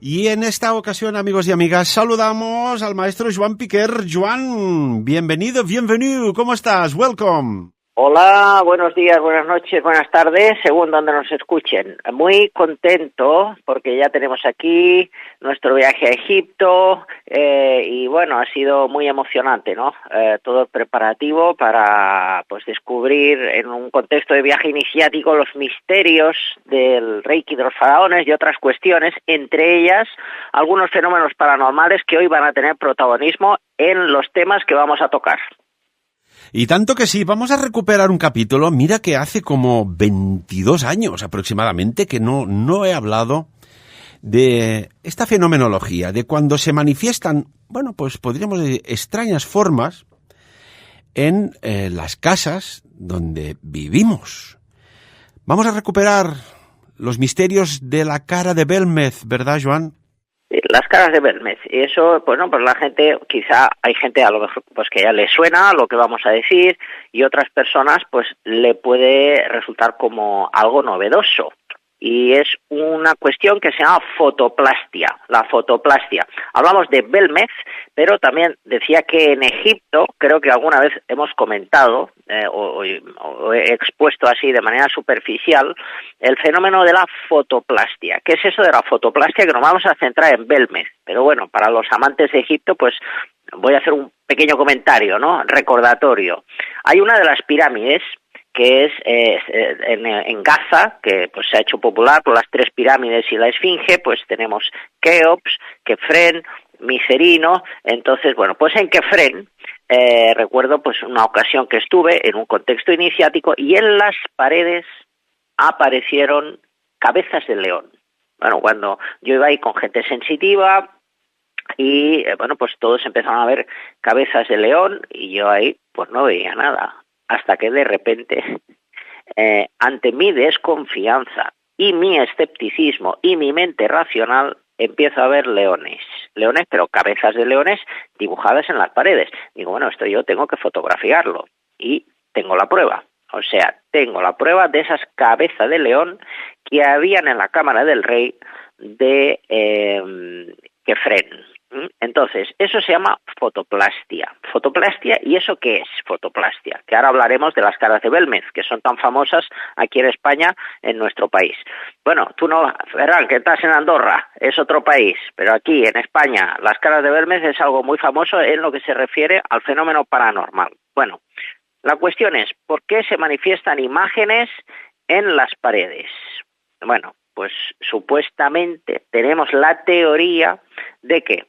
Y en esta ocasión, amigos y amigas, saludamos al maestro Joan Piquer. Joan, bienvenido, ¿cómo estás? Welcome. Hola, buenos días, buenas noches, buenas tardes, según donde nos escuchen. Muy contento porque ya tenemos aquí nuestro viaje a Egipto y bueno, ha sido muy emocionante, ¿no? Todo el preparativo para pues descubrir en un contexto de viaje iniciático los misterios del Reiki de los faraones y otras cuestiones, entre ellas algunos fenómenos paranormales que hoy van a tener protagonismo en los temas que vamos a tocar. Y tanto que sí, vamos a recuperar un capítulo. Mira que hace como 22 años aproximadamente que no he hablado de esta fenomenología, de cuando se manifiestan, bueno, pues podríamos decir, extrañas formas en las casas donde vivimos. Vamos a recuperar los misterios de la cara de Belmez, ¿verdad, Joan? Las caras de Belmez, y eso, bueno, pues la gente, quizá hay gente a lo mejor pues que ya le suena lo que vamos a decir y otras personas pues le puede resultar como algo novedoso. Y es una cuestión que se llama fotoplastia, la fotoplastia. Hablamos de Belmez, pero también decía que en Egipto, creo que alguna vez hemos comentado o he expuesto así de manera superficial el fenómeno de la fotoplastia. ¿Qué es eso de la fotoplastia? Que nos vamos a centrar en Belmez, pero bueno, para los amantes de Egipto, pues voy a hacer un pequeño comentario, ¿no? Recordatorio. Hay una de las pirámides que es en Gaza, que pues se ha hecho popular por las tres pirámides y la Esfinge, pues tenemos Keops, Kefren, Micerino. Entonces, bueno, pues en Kefren recuerdo pues una ocasión que estuve en un contexto iniciático y en las paredes aparecieron cabezas de león. Bueno, cuando yo iba ahí con gente sensitiva y bueno, pues todos empezaron a ver cabezas de león y yo ahí pues no veía nada. Hasta que de repente, ante mi desconfianza y mi escepticismo y mi mente racional, empiezo a ver leones, pero cabezas de leones dibujadas en las paredes. Digo, bueno, esto yo tengo que fotografiarlo y tengo la prueba. O sea, tengo la prueba de esas cabezas de león que habían en la cámara del rey de Kefren. Entonces, eso se llama fotoplastia. Fotoplastia, ¿y eso qué es fotoplastia? Que ahora hablaremos de las caras de Belmez, que son tan famosas aquí en España, en nuestro país. Bueno, tú no, Ferran, que estás en Andorra, es otro país, pero aquí en España las caras de Belmez es algo muy famoso en lo que se refiere al fenómeno paranormal. Bueno, la cuestión es, ¿por qué se manifiestan imágenes en las paredes? Bueno, pues supuestamente tenemos la teoría de que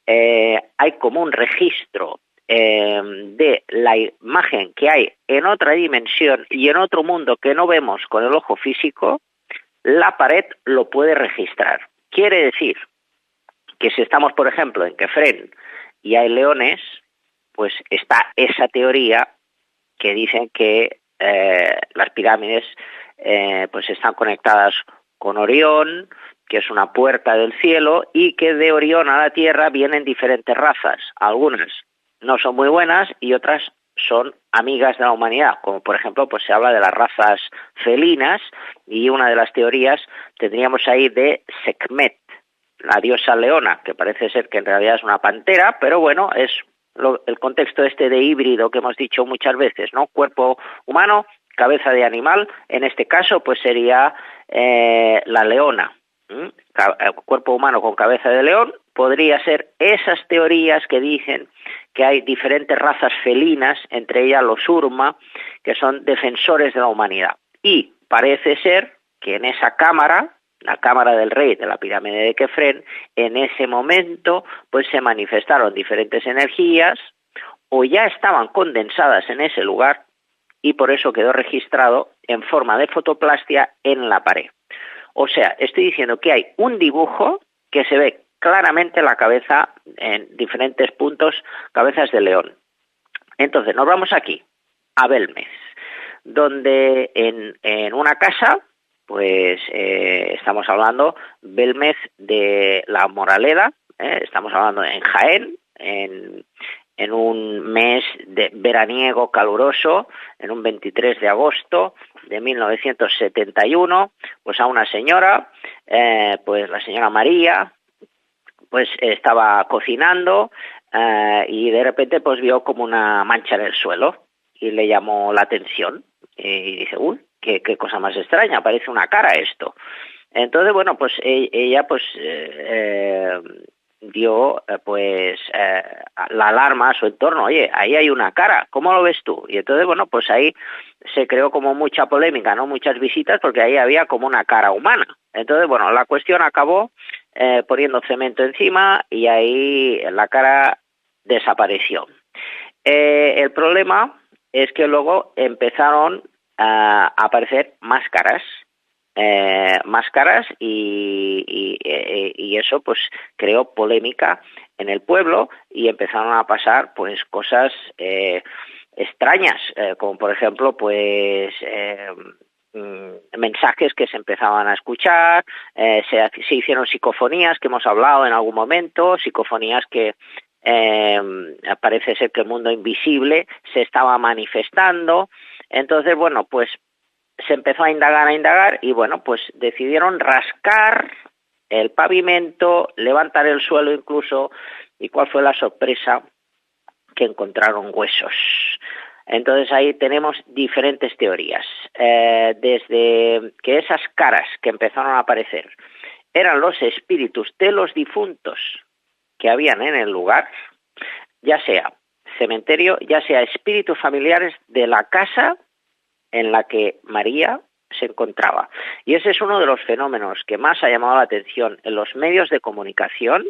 hay como un registro de la imagen que hay en otra dimensión y en otro mundo que no vemos con el ojo físico, la pared lo puede registrar. Quiere decir que si estamos, por ejemplo, en Kefren y hay leones, pues está esa teoría que dicen que las pirámides pues están conectadas con Orión, que es una puerta del cielo, y que de Orión a la Tierra vienen diferentes razas. Algunas no son muy buenas y otras son amigas de la humanidad, como por ejemplo pues se habla de las razas felinas, y una de las teorías tendríamos ahí de Sekhmet, la diosa leona, que parece ser que en realidad es una pantera, pero bueno, es el contexto este de híbrido que hemos dicho muchas veces, ¿no? Cuerpo humano, cabeza de animal, en este caso pues sería la leona. Cuerpo humano con cabeza de león, podría ser esas teorías que dicen que hay diferentes razas felinas, entre ellas los Urma, que son defensores de la humanidad. Y parece ser que en esa cámara, la cámara del rey de la pirámide de Kefren, en ese momento pues se manifestaron diferentes energías o ya estaban condensadas en ese lugar y por eso quedó registrado en forma de fotoplastia en la pared. O sea, estoy diciendo que hay un dibujo que se ve claramente la cabeza en diferentes puntos, cabezas de león. Entonces, nos vamos aquí, a Belmez, donde en una casa, pues estamos hablando Belmez de la Moraleda, estamos hablando en Jaén, en un mes de veraniego caluroso, en un 23 de agosto de 1971, pues a una señora, pues la señora María, pues estaba cocinando y de repente pues vio como una mancha en el suelo y le llamó la atención y dice, uy, qué cosa más extraña, parece una cara esto. Entonces, bueno, pues ella pues dio la alarma a su entorno, oye, ahí hay una cara, ¿cómo lo ves tú? Y entonces, bueno, pues ahí se creó como mucha polémica, ¿no? Muchas visitas, porque ahí había como una cara humana. Entonces, bueno, la cuestión acabó poniendo cemento encima y ahí la cara desapareció. El problema es que luego empezaron a aparecer máscaras y eso pues creó polémica en el pueblo y empezaron a pasar pues cosas extrañas, como por ejemplo pues mensajes que se empezaban a escuchar, se hicieron psicofonías que hemos hablado en algún momento, psicofonías que parece ser que el mundo invisible se estaba manifestando. Entonces, bueno, pues se empezó a indagar y, bueno, pues decidieron rascar el pavimento, levantar el suelo incluso, y ¿cuál fue la sorpresa? Que encontraron huesos. Entonces ahí tenemos diferentes teorías, desde que esas caras que empezaron a aparecer eran los espíritus de los difuntos que habían en el lugar, ya sea cementerio, ya sea espíritus familiares de la casa en la que María se encontraba. Y ese es uno de los fenómenos que más ha llamado la atención en los medios de comunicación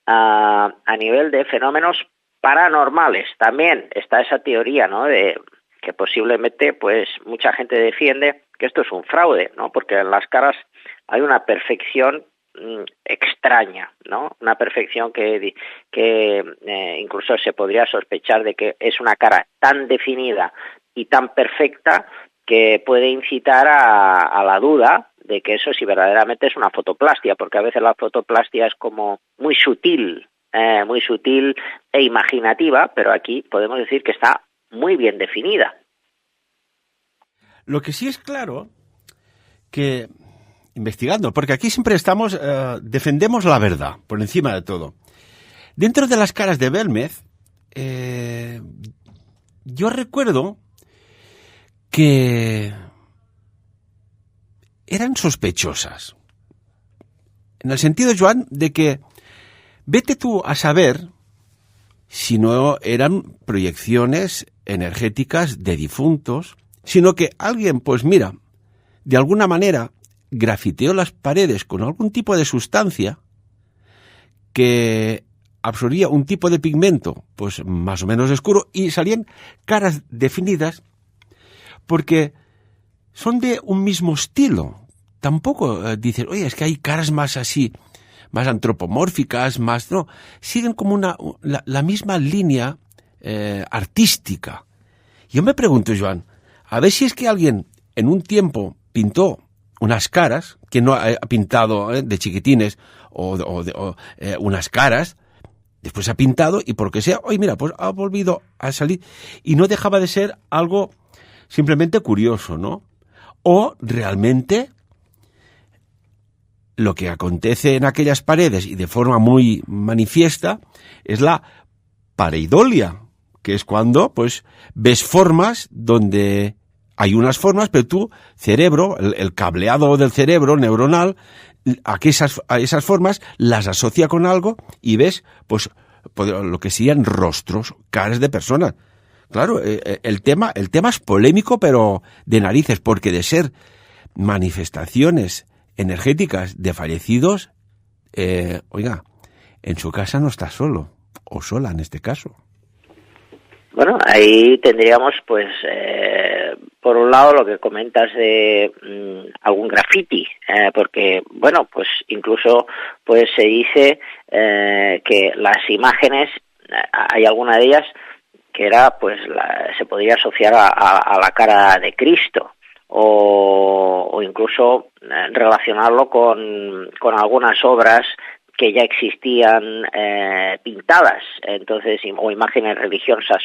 a nivel de fenómenos paranormales. También está esa teoría, ¿no?, de que posiblemente pues mucha gente defiende que esto es un fraude, ¿no?, porque en las caras hay una perfección extraña, ¿no?, una perfección que incluso se podría sospechar de que es una cara tan definida y tan perfecta que puede incitar a la duda de que eso si verdaderamente es una fotoplastia, porque a veces la fotoplastia es como muy sutil e imaginativa, pero aquí podemos decir que está muy bien definida. Lo que sí es claro que, investigando, porque aquí siempre estamos, defendemos la verdad por encima de todo. Dentro de las caras de Belmez, yo recuerdo que eran sospechosas. En el sentido, Joan, de que vete tú a saber si no eran proyecciones energéticas de difuntos, sino que alguien, pues mira, de alguna manera grafiteó las paredes con algún tipo de sustancia que absorbía un tipo de pigmento, pues más o menos oscuro, y salían caras definidas porque son de un mismo estilo. Tampoco dices, oye, es que hay caras más así, más antropomórficas, más... No, siguen como la misma línea artística. Yo me pregunto, Joan, a ver si es que alguien en un tiempo pintó unas caras, que no ha pintado de chiquitines, unas caras, después ha pintado y por lo que sea, oye, mira, pues ha volvido a salir y no dejaba de ser algo simplemente curioso, ¿no? O realmente lo que acontece en aquellas paredes y de forma muy manifiesta es la pareidolia, que es cuando pues ves formas donde hay unas formas, pero tu cerebro, el cableado del cerebro neuronal, a esas formas las asocia con algo y ves pues lo que serían rostros, caras de personas. Claro, el tema es polémico, pero de narices, porque de ser manifestaciones energéticas de fallecidos, oiga, en su casa no está solo, o sola en este caso. Bueno, ahí tendríamos, pues, por un lado lo que comentas de algún graffiti, porque, bueno, pues incluso pues se dice que las imágenes, hay alguna de ellas que era, pues, se podría asociar a la cara de Cristo, o incluso relacionarlo con algunas obras que ya existían pintadas, entonces, o imágenes religiosas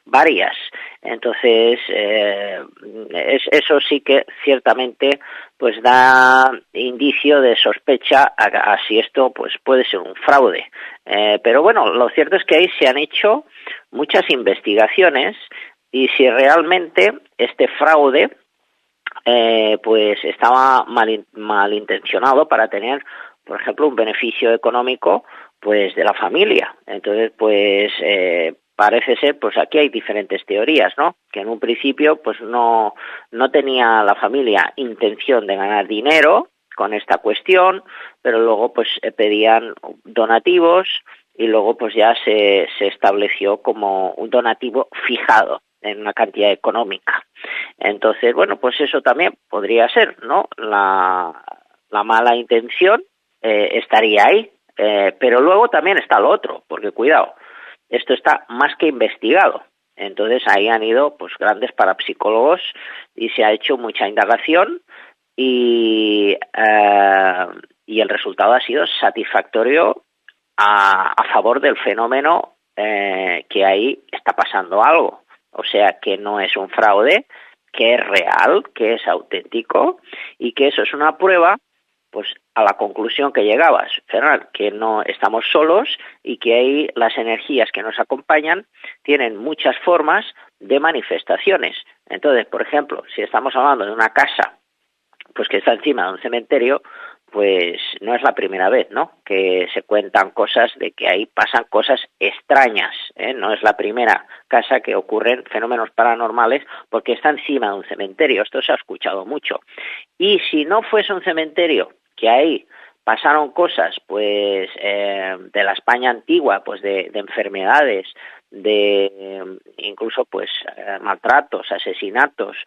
varias. Entonces, eso sí que ciertamente pues da indicio de sospecha a si esto pues puede ser un fraude. Pero bueno, lo cierto es que ahí se han hecho muchas investigaciones y si realmente este fraude pues estaba malintencionado para tener, por ejemplo, un beneficio económico pues de la familia. Entonces, pues parece ser, pues aquí hay diferentes teorías, ¿no? Que en un principio pues no tenía la familia intención de ganar dinero con esta cuestión, pero luego pues pedían donativos y luego pues ya se estableció como un donativo fijado en una cantidad económica. Entonces, bueno, pues eso también podría ser, ¿no? La mala intención estaría ahí, pero luego también está lo otro, porque cuidado, esto está más que investigado. Entonces ahí han ido pues grandes parapsicólogos y se ha hecho mucha indagación y el resultado ha sido satisfactorio a favor del fenómeno que ahí está pasando algo. O sea, que no es un fraude, que es real, que es auténtico y que eso es una prueba pues a la conclusión que llegabas, Ferran, que no estamos solos y que ahí las energías que nos acompañan tienen muchas formas de manifestaciones. Entonces, por ejemplo, si estamos hablando de una casa pues que está encima de un cementerio, pues no es la primera vez, ¿no?, que se cuentan cosas de que ahí pasan cosas extrañas, ¿eh? No es la primera casa que ocurren fenómenos paranormales porque está encima de un cementerio. Esto se ha escuchado mucho. Y si no fuese un cementerio, que ahí pasaron cosas, pues, de la España antigua, pues de enfermedades, de incluso pues maltratos, asesinatos,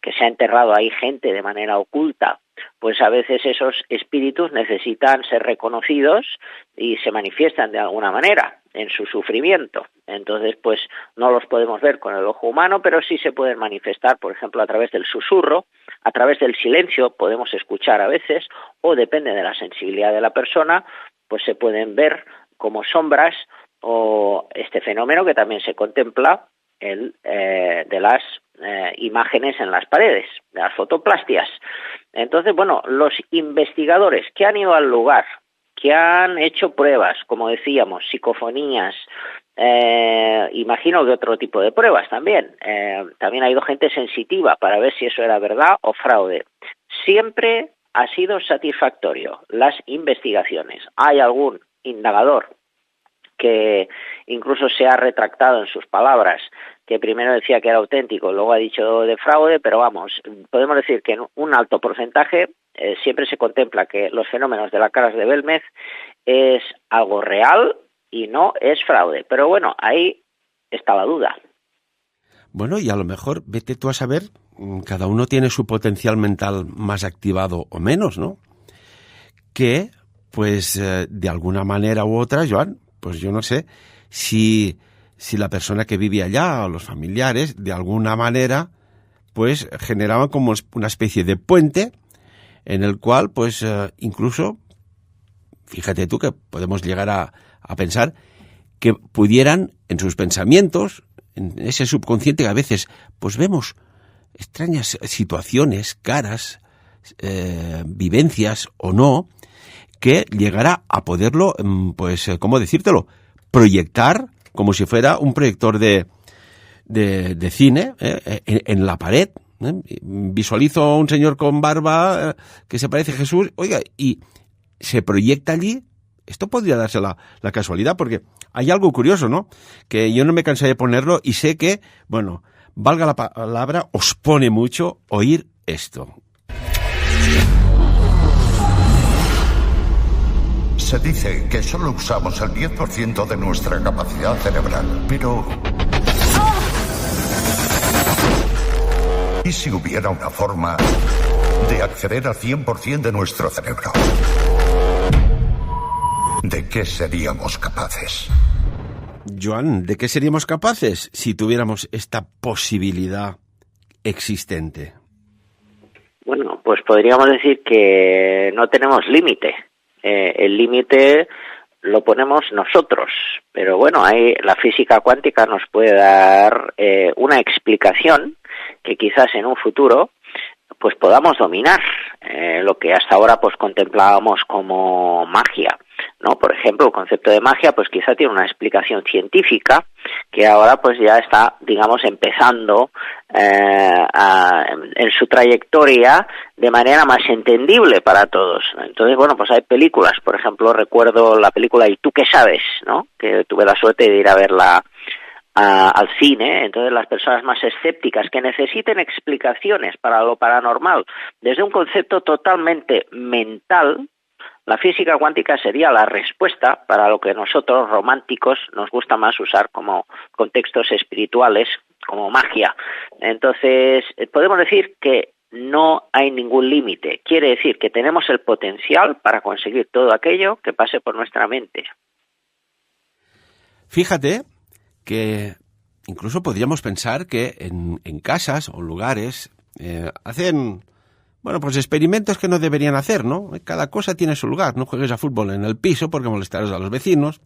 que se ha enterrado ahí gente de manera oculta, pues a veces esos espíritus necesitan ser reconocidos y se manifiestan de alguna manera en su sufrimiento. Entonces, pues no los podemos ver con el ojo humano, pero sí se pueden manifestar, por ejemplo, a través del susurro, a través del silencio, podemos escuchar a veces, o depende de la sensibilidad de la persona, pues se pueden ver como sombras, o este fenómeno que también se contempla de las imágenes en las paredes, de las fotoplastias. Entonces, bueno, los investigadores que han ido al lugar, que han hecho pruebas, como decíamos, psicofonías, imagino que otro tipo de pruebas también. También ha ido gente sensitiva para ver si eso era verdad o fraude. Siempre ha sido satisfactorio las investigaciones. Hay algún indagador que incluso se ha retractado en sus palabras, que primero decía que era auténtico, luego ha dicho de fraude, pero vamos, podemos decir que en un alto porcentaje siempre se contempla que los fenómenos de las caras de Belmez es algo real y no es fraude. Pero bueno, ahí está la duda. Bueno, y a lo mejor, vete tú a saber, cada uno tiene su potencial mental más activado o menos, ¿no? Que, pues, de alguna manera u otra, Joan, pues yo no sé si la persona que vivía allá o los familiares, de alguna manera, pues generaban como una especie de puente en el cual, pues incluso, fíjate tú que podemos llegar a pensar que pudieran en sus pensamientos, en ese subconsciente que a veces pues vemos extrañas situaciones, caras, vivencias o no, que llegara a poderlo, pues, ¿cómo decírtelo?, proyectar como si fuera un proyector de cine en la pared. Visualizo a un señor con barba que se parece a Jesús, oiga, y se proyecta allí. Esto podría darse la casualidad, porque hay algo curioso, ¿no?, que yo no me cansé de ponerlo y sé que, bueno, valga la palabra, os pone mucho oír esto. Se dice que solo usamos el 10% de nuestra capacidad cerebral, pero... ¿y si hubiera una forma de acceder al 100% de nuestro cerebro? ¿De qué seríamos capaces? Joan, ¿de qué seríamos capaces si tuviéramos esta posibilidad existente? Bueno, pues podríamos decir que no tenemos límite. El límite lo ponemos nosotros. Pero bueno, la física cuántica nos puede dar una explicación que quizás en un futuro pues podamos dominar lo que hasta ahora pues contemplábamos como magia, ¿no? Por ejemplo, el concepto de magia pues quizá tiene una explicación científica que ahora pues ya está, digamos, empezando en su trayectoria de manera más entendible para todos. Entonces, bueno, pues hay películas, por ejemplo, recuerdo la película ¿Y tú qué sabes?, ¿no? Que tuve la suerte de ir a verla al cine. Entonces las personas más escépticas que necesiten explicaciones para lo paranormal desde un concepto totalmente mental, la física cuántica sería la respuesta para lo que nosotros románticos nos gusta más usar como contextos espirituales, como magia. Entonces podemos decir que no hay ningún límite. Quiere decir que tenemos el potencial para conseguir todo aquello que pase por nuestra mente. Fíjate que incluso podríamos pensar que en casas o lugares hacen, bueno, pues experimentos que no deberían hacer, ¿no? Cada cosa tiene su lugar. No juegues a fútbol en el piso porque molestarás a los vecinos.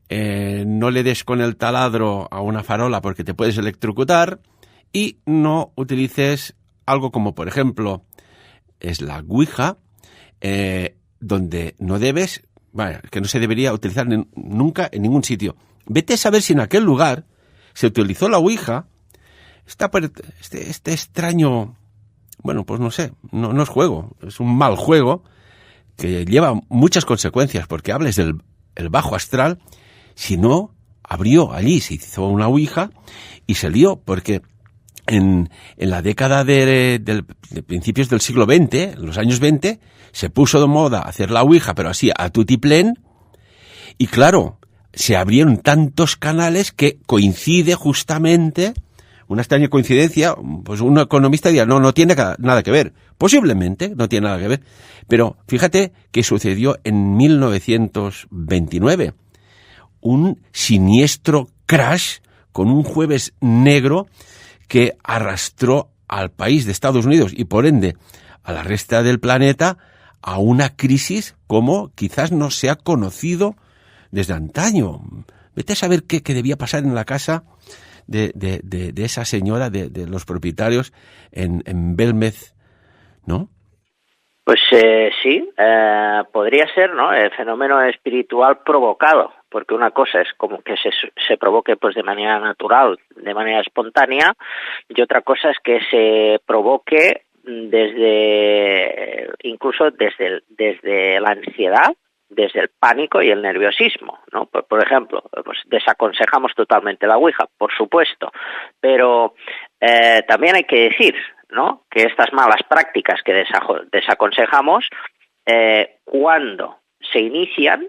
No le des con el taladro a una farola porque te puedes electrocutar. Y no utilices algo como, por ejemplo, es la Ouija, donde no debes, bueno, que no se debería utilizar nunca en ningún sitio. Vete a saber si en aquel lugar se utilizó la Ouija. Este extraño, bueno, pues no sé, no es juego, es un mal juego que lleva muchas consecuencias, porque hables del el bajo astral. Si no, abrió allí, se hizo una Ouija y se lió, porque en la década de principios del siglo XX, en los años 20, se puso de moda hacer la Ouija, pero así a tutiplén, y claro, se abrieron tantos canales que coincide justamente, una extraña coincidencia, pues un economista dirá, no tiene nada que ver. Posiblemente no tiene nada que ver. Pero fíjate que sucedió en 1929. Un siniestro crash con un jueves negro que arrastró al país de Estados Unidos y por ende a la resta del planeta a una crisis como quizás no se ha conocido desde antaño. Vete a saber qué debía pasar en la casa de esa señora, de los propietarios en Belmez, ¿no? Pues sí, podría ser, ¿no? El fenómeno espiritual provocado, porque una cosa es como que se provoque pues de manera natural, de manera espontánea, y otra cosa es que se provoque incluso desde la ansiedad, desde el pánico y el nerviosismo, ¿no? Por ejemplo, pues desaconsejamos totalmente la Ouija, por supuesto, pero también hay que decir, ¿no?, que estas malas prácticas que desaconsejamos, cuando se inician,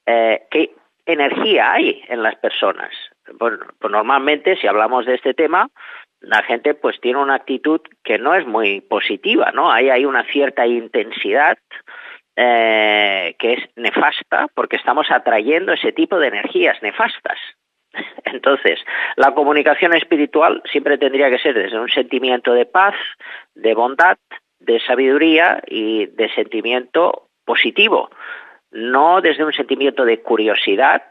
¿qué energía hay en las personas? Bueno, pues normalmente, si hablamos de este tema, la gente pues tiene una actitud que no es muy positiva, ¿no? Hay una cierta intensidad que es nefasta, porque estamos atrayendo ese tipo de energías nefastas. Entonces, la comunicación espiritual siempre tendría que ser desde un sentimiento de paz, de bondad, de sabiduría y de sentimiento positivo, no desde un sentimiento de curiosidad,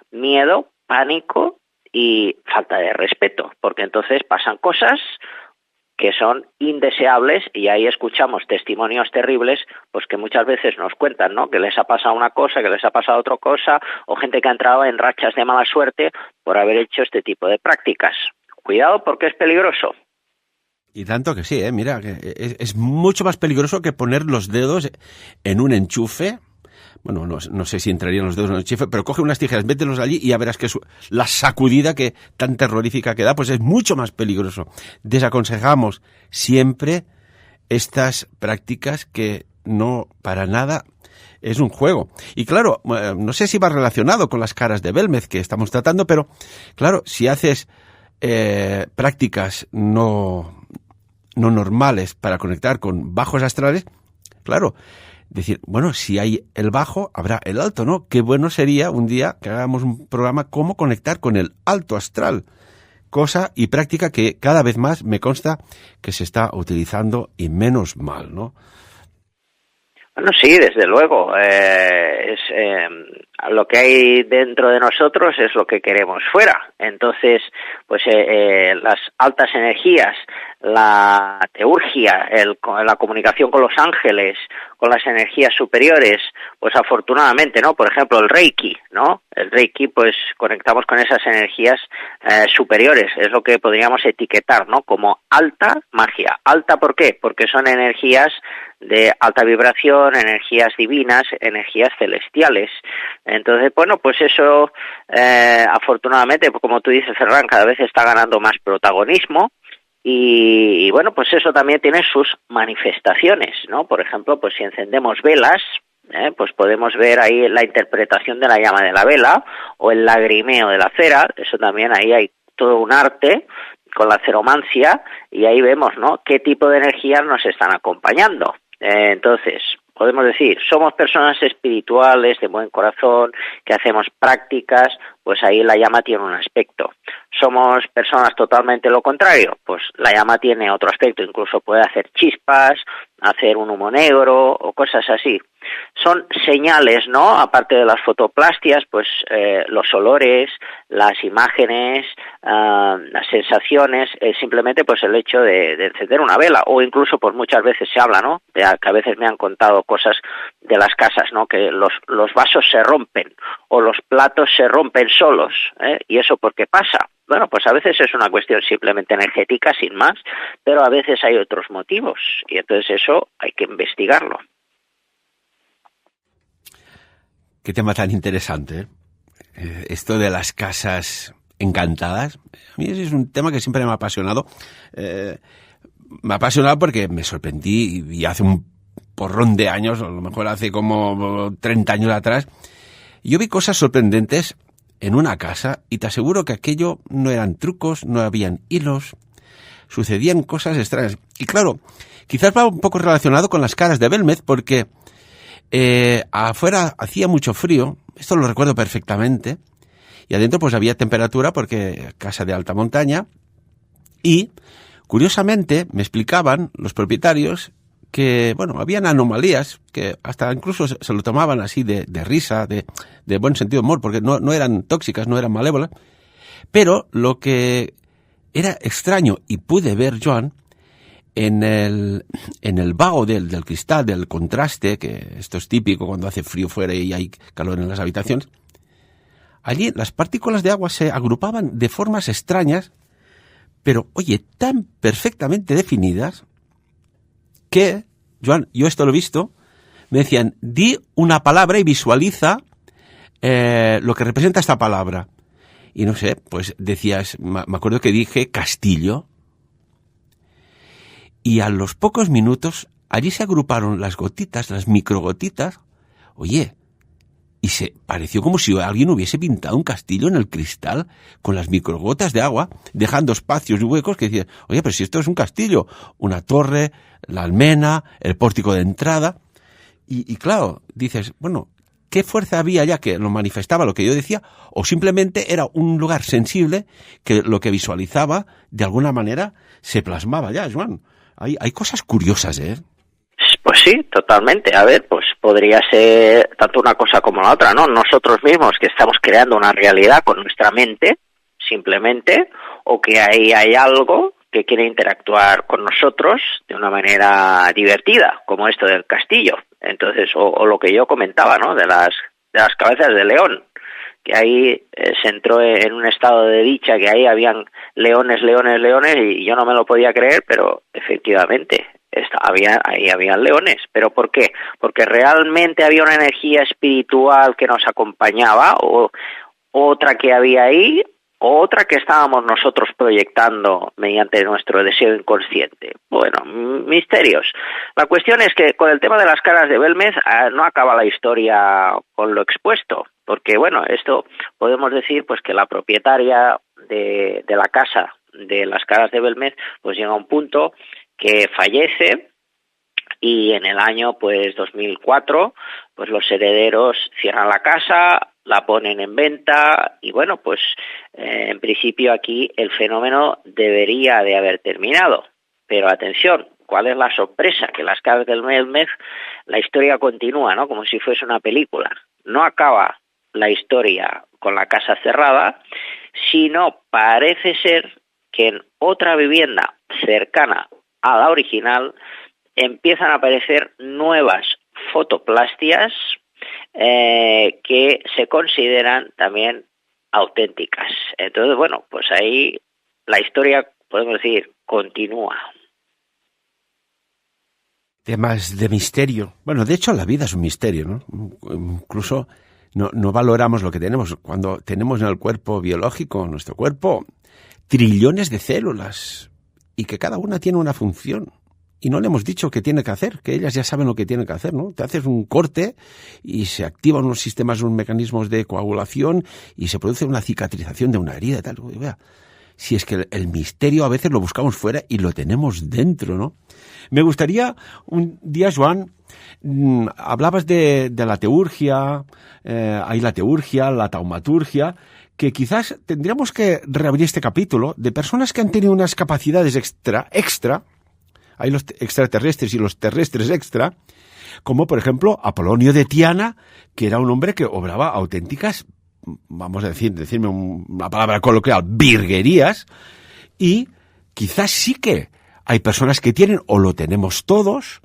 miedo, pánico y falta de respeto, porque entonces pasan cosas que son indeseables y ahí escuchamos testimonios terribles, pues que muchas veces nos cuentan, ¿no?, que les ha pasado una cosa, que les ha pasado otra cosa, o gente que ha entrado en rachas de mala suerte por haber hecho este tipo de prácticas. Cuidado porque es peligroso. Y tanto que sí, mira, que es mucho más peligroso que poner los dedos en un enchufe. Bueno, no sé si entrarían los dedos en el enchufe, pero coge unas tijeras, mételos allí y ya verás que la sacudida que tan terrorífica que da, pues es mucho más peligroso. Desaconsejamos siempre estas prácticas que no para nada es un juego. Y claro, no sé si va relacionado con las caras de Belmez que estamos tratando, pero claro, si haces prácticas no normales para conectar con bajos astrales, claro, decir, bueno, si hay el bajo, habrá el alto, ¿no? Qué bueno sería un día que hagamos un programa cómo conectar con el alto astral. Cosa y práctica que cada vez más me consta que se está utilizando y menos mal, ¿no? Bueno, sí, desde luego. Lo que hay dentro de nosotros es lo que queremos fuera. Entonces, pues las altas energías, la teurgia, la comunicación con los ángeles, con las energías superiores, pues afortunadamente, ¿no? Por ejemplo, el Reiki, ¿no? El Reiki, pues conectamos con esas energías superiores. Es lo que podríamos etiquetar, ¿no? Como alta magia. ¿Alta por qué? Porque son energías de alta vibración, energías divinas, energías celestiales. Entonces, bueno, pues eso, afortunadamente, como tú dices, Ferran, cada vez está ganando más protagonismo. Y bueno, pues eso también tiene sus manifestaciones, ¿no? Por ejemplo, pues si encendemos velas, pues podemos ver ahí la interpretación de la llama de la vela o el lagrimeo de la cera. Eso también, ahí hay todo un arte con la ceromancia, y ahí vemos, ¿no?, qué tipo de energías nos están acompañando. Entonces, podemos decir, somos personas espirituales, de buen corazón, que hacemos prácticas, pues ahí la llama tiene un aspecto. Somos personas totalmente lo contrario, pues la llama tiene otro aspecto, incluso puede hacer chispas, hacer un humo negro o cosas así. Son señales, ¿no? Aparte de las fotoplastias, pues los olores, las imágenes, las sensaciones, simplemente pues el hecho de encender una vela, o incluso pues muchas veces se habla, ¿no?, de que a veces me han contado cosas de las casas, ¿no?, que los vasos se rompen o los platos se rompen solos, ¿y eso por qué pasa? Bueno, pues a veces es una cuestión simplemente energética, sin más, pero a veces hay otros motivos, y entonces eso hay que investigarlo. Qué tema tan interesante, ¿eh? Esto de las casas encantadas. A mí ese es un tema que siempre me ha apasionado. Me ha apasionado porque me sorprendí, y hace un porrón de años, a lo mejor hace como 30 años atrás, yo vi cosas sorprendentes en una casa, y te aseguro que aquello no eran trucos, no habían hilos, sucedían cosas extrañas. Y claro, quizás va un poco relacionado con las caras de Belmez, porque afuera hacía mucho frío, esto lo recuerdo perfectamente, y adentro pues había temperatura, porque casa de alta montaña, y curiosamente me explicaban los propietarios que, bueno, habían anomalías que hasta incluso se lo tomaban así de risa, de buen sentido de humor, porque no eran tóxicas, no eran malévolas, pero lo que era extraño, y pude ver, Joan, en el vaho del cristal, del contraste, que esto es típico cuando hace frío fuera y hay calor en las habitaciones, allí las partículas de agua se agrupaban de formas extrañas, pero, oye, tan perfectamente definidas, que, Joan, yo esto lo he visto, me decían, di una palabra y visualiza lo que representa esta palabra. Y no sé, pues decías, me acuerdo que dije castillo, y a los pocos minutos allí se agruparon las gotitas, las microgotitas, oye, y se pareció como si alguien hubiese pintado un castillo en el cristal con las microgotas de agua, dejando espacios y huecos que decían, oye, pero si esto es un castillo, una torre, la almena, el pórtico de entrada. Y claro, dices, bueno, ¿qué fuerza había ya que lo manifestaba lo que yo decía? O simplemente era un lugar sensible que lo que visualizaba, de alguna manera, se plasmaba ya, Joan. Hay cosas curiosas, ¿eh? Pues sí, totalmente. A ver, pues podría ser tanto una cosa como la otra, ¿no? Nosotros mismos que estamos creando una realidad con nuestra mente, simplemente, o que ahí hay algo que quiere interactuar con nosotros de una manera divertida, como esto del castillo. Entonces, o lo que yo comentaba, ¿no?, de las cabezas de león, que ahí se entró en un estado de dicha, que ahí habían leones, y yo no me lo podía creer, pero efectivamente ahí habían leones. ¿Pero por qué? Porque realmente había una energía espiritual que nos acompañaba, o otra que había ahí, o otra que estábamos nosotros proyectando mediante nuestro deseo inconsciente. Bueno, misterios. La cuestión es que con el tema de las caras de Belmez no acaba la historia con lo expuesto, porque bueno, esto podemos decir pues que la propietaria de la casa de las caras de Belmez pues llega a un punto que fallece, y en el año pues 2004 pues los herederos cierran la casa, la ponen en venta, y bueno, pues en principio aquí el fenómeno debería de haber terminado. Pero atención, ¿cuál es la sorpresa? Que las casas del Belmez, la historia continúa, ¿no? Como si fuese una película. No acaba la historia con la casa cerrada, sino parece ser que en otra vivienda cercana a la original empiezan a aparecer nuevas fotoplastias que se consideran también auténticas. Entonces, bueno, pues ahí la historia, podemos decir, continúa. Temas de misterio. Bueno, de hecho la vida es un misterio, ¿no? Incluso no valoramos lo que tenemos. Cuando tenemos en el cuerpo biológico, nuestro cuerpo, trillones de células y que cada una tiene una función. Y no le hemos dicho qué tiene que hacer, que ellas ya saben lo que tienen que hacer, ¿no? Te haces un corte y se activan unos sistemas, unos mecanismos de coagulación y se produce una cicatrización de una herida y tal. Vea, si es que el misterio a veces lo buscamos fuera y lo tenemos dentro, ¿no? Me gustaría un día, Joan, hablabas de la teurgia, hay la teurgia, la taumaturgia, que quizás tendríamos que reabrir este capítulo de personas que han tenido unas capacidades extra, hay los extraterrestres y los terrestres extra, como por ejemplo Apolonio de Tiana, que era un hombre que obraba auténticas, vamos a decirme una palabra coloquial, virguerías, y quizás sí que hay personas que tienen, o lo tenemos todos,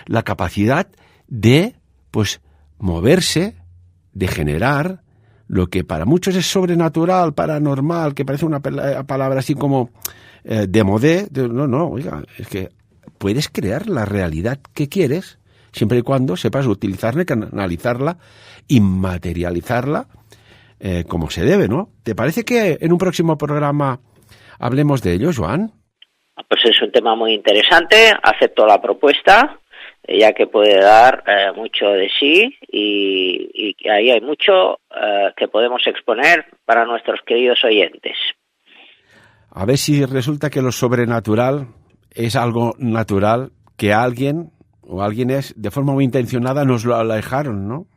la capacidad de, pues, moverse, de generar lo que para muchos es sobrenatural, paranormal, que parece una palabra así como démodé. No, oiga, es que puedes crear la realidad que quieres, siempre y cuando sepas utilizarla, canalizarla y materializarla como se debe, ¿no? ¿Te parece que en un próximo programa hablemos de ello, Joan? Pues es un tema muy interesante, acepto la propuesta, ya que puede dar mucho de sí y ahí hay mucho que podemos exponer para nuestros queridos oyentes. A ver si resulta que lo sobrenatural es algo natural que alguien o alguienes de forma muy intencionada nos lo alejaron, ¿no?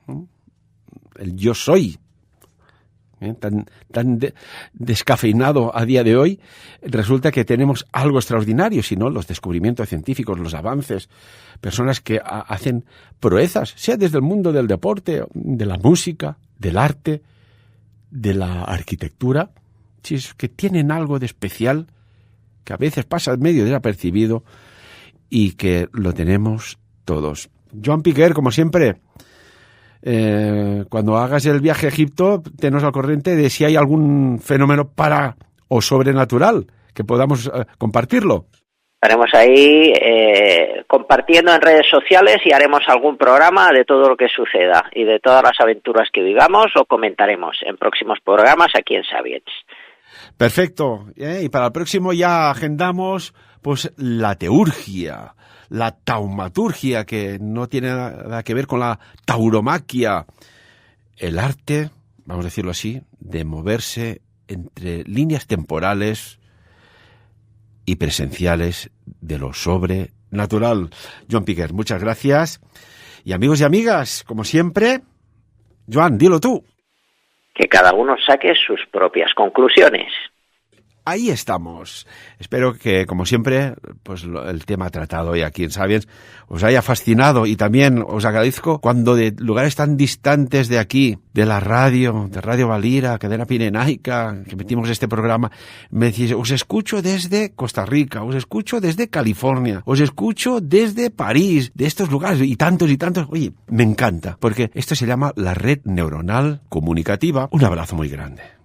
El yo soy, tan descafeinado a día de hoy, resulta que tenemos algo extraordinario, si no, los descubrimientos científicos, los avances, personas que hacen proezas, sea desde el mundo del deporte, de la música, del arte, de la arquitectura, si es que tienen algo de especial que a veces pasa medio desapercibido y que lo tenemos todos. Joan Piquer, como siempre, cuando hagas el viaje a Egipto, tenos al corriente de si hay algún fenómeno o sobrenatural que podamos compartirlo. Estaremos ahí compartiendo en redes sociales y haremos algún programa de todo lo que suceda y de todas las aventuras que vivamos, lo comentaremos en próximos programas aquí en Sabiens. Perfecto. Y para el próximo ya agendamos pues la teurgia, la taumaturgia, que no tiene nada que ver con la tauromaquia. El arte, vamos a decirlo así, de moverse entre líneas temporales y presenciales de lo sobrenatural. Joan Piquer, muchas gracias. Y amigos y amigas, como siempre, Joan, dilo tú. Que cada uno saque sus propias conclusiones. Ahí estamos. Espero que, como siempre, pues el tema tratado hoy aquí en Sabiens os haya fascinado y también os agradezco cuando de lugares tan distantes de aquí, de la radio, de Radio Valira, Cadena Pirenaica, que metimos este programa, me decís, os escucho desde Costa Rica, os escucho desde California, os escucho desde París, de estos lugares y tantos. Oye, me encanta, porque esto se llama la red neuronal comunicativa. Un abrazo muy grande.